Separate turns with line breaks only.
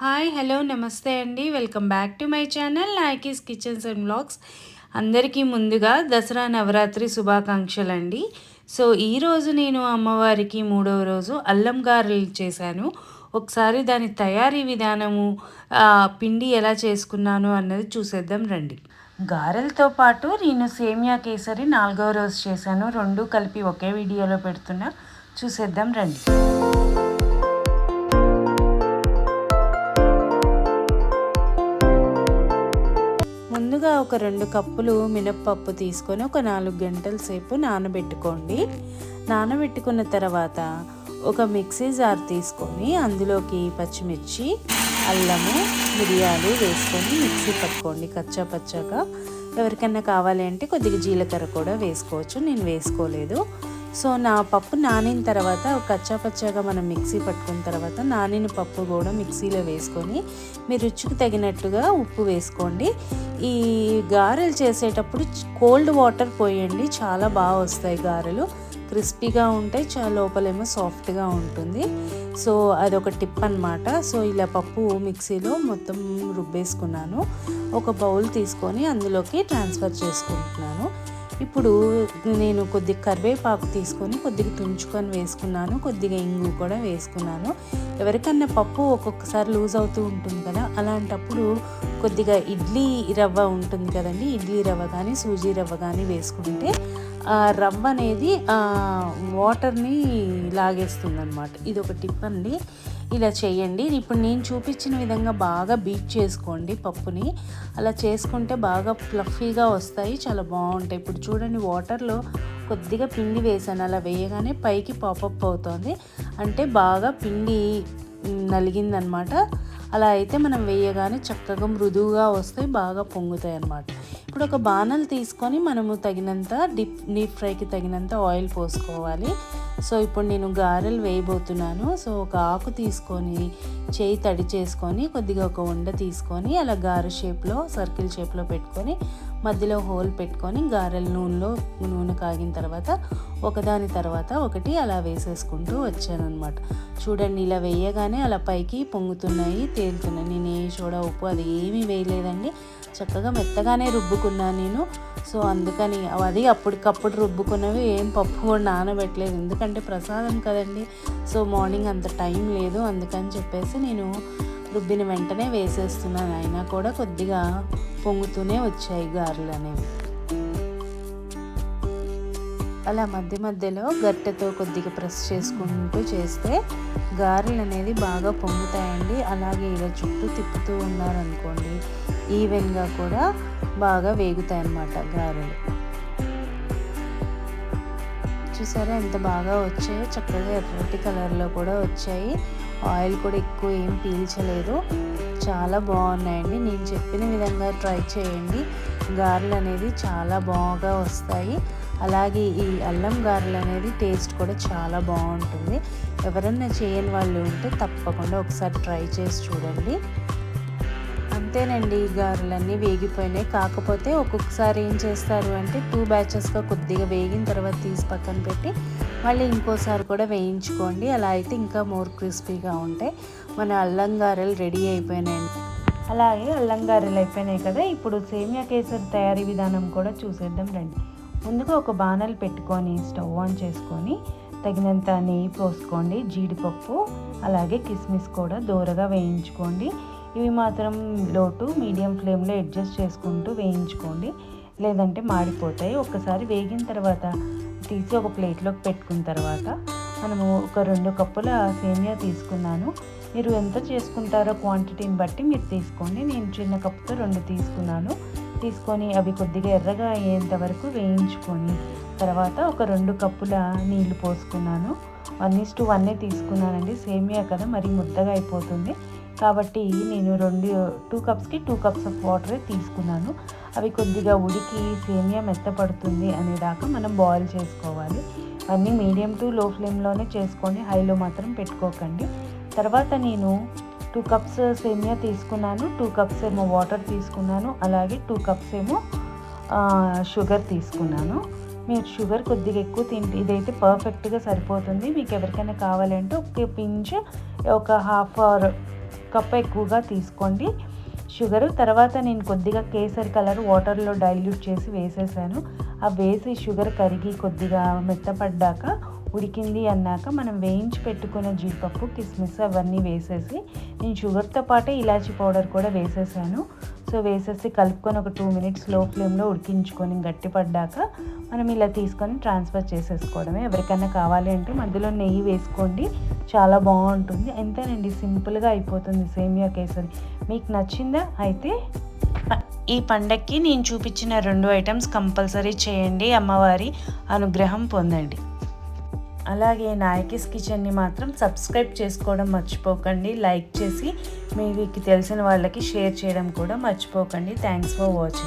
Hi hello నమస్తే అండి. Welcome back to my channel Nayaki's kitchens and vlogs. అందరికీ ముందుగా దసరా నవరాత్రి శుభాకాంక్షలండి. సో ఈరోజు నేను అమ్మవారికి మూడవ రోజు అల్లం గారెలు చేశాను. ఒకసారి దాని తయారీ విధానము, పిండి ఎలా చేసుకున్నాను అన్నది చూసేద్దాం రండి. గారెలతో పాటు నేను సేమియా కేసరి 4వ రోజు చేశాను. రెండు కలిపి ఒకే వీడియోలో పెడుతున్నా, చూసేద్దాం రండి. ముందుగా ఒక 2 కప్పులు మినప్పప్పు తీసుకొని ఒక 4 గంటల సేపు నానబెట్టుకోండి. నానబెట్టుకున్న తర్వాత ఒక మిక్సీ జార్ తీసుకొని అందులోకి పచ్చిమిర్చి, అల్లము, మిరియాలు వేసుకొని మిక్సీ పట్టుకోండి కచ్చా పచ్చాగా. ఎవరికైనా కావాలి అంటే కొద్దిగా జీలకర్ర కూడా వేసుకోవచ్చు, నేను వేసుకోలేదు. సో నా పప్పు నానిన తర్వాత కచ్చా పచ్చాగా మనం మిక్సీ పట్టుకున్న తర్వాత నానిన పప్పు కూడా మిక్సీలో వేసుకొని మీ రుచికి తగినట్టుగా ఉప్పు వేసుకోండి. ఈ గారెలు చేసేటప్పుడు కోల్డ్ వాటర్ పోయండి, చాలా బాగా వస్తాయి గారెలు, క్రిస్పీగా ఉంటాయి, లోపలేమో సాఫ్ట్గా ఉంటుంది. సో అదొక టిప్ అన్నమాట. సో ఇలా పప్పు మిక్సీలో మొత్తం రుబ్బేసుకున్నాను. ఒక బౌల్ తీసుకొని అందులోకి ట్రాన్స్ఫర్ చేసుకుంటున్నాను. ఇప్పుడు నేను కొద్దిగా కరివేపాకు తీసుకొని కొద్దిగా తుంచుకొని వేసుకున్నాను, కొద్దిగా ఇంగు కూడా వేసుకున్నాను. ఎవరికన్నా పప్పు ఒక్కొక్కసారి లూజ్ అవుతూ ఉంటుంది కదా, అలాంటప్పుడు కొద్దిగా ఇడ్లీ రవ్వ ఉంటుంది కదండి, ఇడ్లీ రవ్వ కానీ సూజీ రవ్వ కానీ వేసుకుంటే ఆ రవ్వ అనేది వాటర్ని లాగేస్తుంది అనమాట. ఇది ఒక టిప్ అండి, ఇలా చేయండి. ఇప్పుడు నేను చూపించిన విధంగా బాగా బీట్ చేసుకోండి పప్పుని. అలా చేసుకుంటే బాగా ఫ్లఫీగా వస్తాయి, చాలా బాగుంటాయి. ఇప్పుడు చూడండి, వాటర్లో కొద్దిగా పిండి వేసాను, అలా వేయగానే పైకి పాపప్ అవుతుంది, అంటే బాగా పిండి నలిగిందనమాట. అలా అయితే మనం వేయగానే చక్కగా మృదువుగా వస్తాయి, బాగా పొంగుతాయి అన్నమాట. ఇప్పుడు ఒక బాణలు తీసుకొని మనము తగినంత డీప్ ఫ్రైకి తగినంత ఆయిల్ పోసుకోవాలి. సో ఇప్పుడు నేను గారెలు వేయబోతున్నాను. సో ఒక ఆకు తీసుకొని చేయి తడి చేసుకొని కొద్దిగా ఒక ఉండ తీసుకొని అలా గారె షేప్లో సర్కిల్ షేప్లో పెట్టుకొని మధ్యలో హోల్ పెట్టుకొని గారెల నూనె కాగిన తర్వాత ఒకదాని తర్వాత ఒకటి అలా వేసేసుకుంటూ వచ్చాను అనమాట. చూడండి, ఇలా వేయగానే అలా పైకి పొంగుతున్నాయి, తేలుతున్నాయి. నేను ఏ సోడా ఉప్పు అది ఏమీ వేయలేదండి, చక్కగా మెత్తగానే రుబ్బుకున్నాను నేను. సో అందుకని అది అప్పటికప్పుడు రుబ్బుకున్నవి, ఏం పప్పు కూడా నానబెట్టలేదు, ఎందుకంటే ప్రసాదం కదండి. సో మార్నింగ్ అంత టైం లేదు, అందుకని చెప్పేసి నేను రుబ్బిన వెంటనే వేసేస్తున్నాను. అయినా కూడా కొద్దిగా పొంగుతూనే వచ్చాయి గారెలు అనేవి. అలా మధ్య మధ్యలో గట్టెతో కొద్దిగా ప్రెస్ చేసుకుంటూ చేస్తే గారెలు అనేది బాగా పొంగుతాయండి. అలాగే ఇలా చుట్టూ తిప్పుతూ ఉన్నారనుకోండి, ఈవెన్గా కూడా బాగా వేగుతాయి అన్నమాట గారెలు. చూసారా ఎంత బాగా వచ్చాయో, చక్కగా ఎర్రటి కలర్లో కూడా వచ్చాయి. ఆయిల్ కూడా ఎక్కువ ఏం పీల్చలేదు, చాలా బాగున్నాయండి. నేను చెప్పిన విధంగా ట్రై చేయండి, గారెలు అనేది చాలా బాగా వస్తాయి. అలాగే ఈ అల్లం గారెలు అనేది టేస్ట్ కూడా చాలా బాగుంటుంది. ఎవరన్నా చేయని వాళ్ళు ఉంటే తప్పకుండా ఒకసారి ట్రై చేసి చూడండి. అంతేనండి, ఈ గారెలన్నీ వేగిపోయినాయి. కాకపోతే ఒక్కొక్కసారి ఏం చేస్తారు అంటే 2 బ్యాచెస్గా కొద్దిగా వేగిన తర్వాత తీసి పక్కన పెట్టి మళ్ళీ ఇంకోసారి కూడా వేయించుకోండి. అలా అయితే ఇంకా మోర్ క్రిస్పీగా ఉంటాయి. మన అల్లం గారెలు రెడీ అయిపోయినాయండి. అలాగే అల్లం గారెలు అయిపోయినాయి కదా, ఇప్పుడు సేమియా కేసరి తయారీ విధానం కూడా చూసేద్దాం రండి. ముందుగా ఒక బాణలు పెట్టుకొని స్టవ్ ఆన్ చేసుకొని తగినంత నెయ్యి పోసుకోండి. జీడిపప్పు అలాగే కిస్మిస్ కూడా దోరగా వేయించుకోండి. ఇవి మాత్రం లో టు మీడియం ఫ్లేమ్లో అడ్జస్ట్ చేసుకుంటూ వేయించుకోండి, లేదంటే మాడిపోతాయి. ఒక్కసారి వేగిన తర్వాత తీసి ఒక ప్లేట్లోకి పెట్టుకున్న తర్వాత మనము ఒక 2 కప్పుల సేమియా తీసుకున్నాను. మీరు ఎంత చేసుకుంటారో క్వాంటిటీని బట్టి మీరు తీసుకోండి. నేను చిన్న కప్పుతో 2 తీసుకొని అవి కొద్దిగా ఎర్రగా అయ్యేంత వరకు వేయించుకొని తర్వాత ఒక 2 కప్పుల నీళ్లు పోసుకున్నాను. 1:1 తీసుకున్నానండి, సేమియా కదా మరి ముద్దగా అయిపోతుంది కాబట్టి నేను 2 కప్స్కి 2 కప్స్ ఆఫ్ వాటర్ తీసుకున్నాను. అవి కొద్దిగా ఉడికి సేమియా మెత్తపడుతుంది అనేదాకా మనం బాయిల్ చేసుకోవాలి. అన్నీ మీడియం టు లో ఫ్లేమ్లోనే చేసుకోండి, హైలో మాత్రం పెట్టుకోకండి. తర్వాత నేను 2 కప్స్ సేమియా తీసుకున్నాను, 2 కప్స్ ఏమో వాటర్ తీసుకున్నాను, అలాగే 2 కప్స్ ఏమో షుగర్ తీసుకున్నాను. మీరు షుగర్ కొద్దిగా ఎక్కువ తింటే ఇదైతే పర్ఫెక్ట్గా సరిపోతుంది. మీకు ఎవరికైనా కావాలంటే ఒక పించ్, ఒక హాఫ్ ఆర్ కప్పు ఎక్కువగా తీసుకోండి షుగరు. తర్వాత నేను కొద్దిగా కేసరి కలర్ వాటర్లో డైల్యూట్ చేసి వేసేసాను. ఆ వేసి షుగర్ కరిగి కొద్దిగా మెత్తపడ్డాక ఉడికింది అన్నాక మనం వేయించి పెట్టుకున్న జీడిపప్పు కిస్మిస్ అవన్నీ వేసేసి నేను షుగర్తో పాటే ఇలాచీ పౌడర్ కూడా వేసేసాను. సో వేసేసి కలుపుకొని ఒక 2 మినిట్స్ లో ఫ్లేమ్లో ఉడికించుకొని గట్టిపడ్డాక మనం ఇలా తీసుకొని ట్రాన్స్ఫర్ చేసేసుకోవడమే. ఎవరికైనా కావాలి అంటే మధ్యలో నెయ్యి వేసుకోండి, చాలా బాగుంటుంది. ఎంతేనండి, సింపుల్గా అయిపోతుంది సేమియా కేసరి. మీకు నచ్చిందా? అయితే ఈ పండక్కి నేను చూపించిన 2 ఐటమ్స్ కంపల్సరీ చేయండి, అమ్మవారి అనుగ్రహం పొందండి. అలాగే నాయకీస్ కిచెన్ని మాత్రం సబ్స్క్రైబ్ చేసుకోవడం మర్చిపోకండి. లైక్ చేసి మీకు తెలిసిన వాళ్ళకి షేర్ చేయడం కూడా మర్చిపోకండి. Thanks for watching.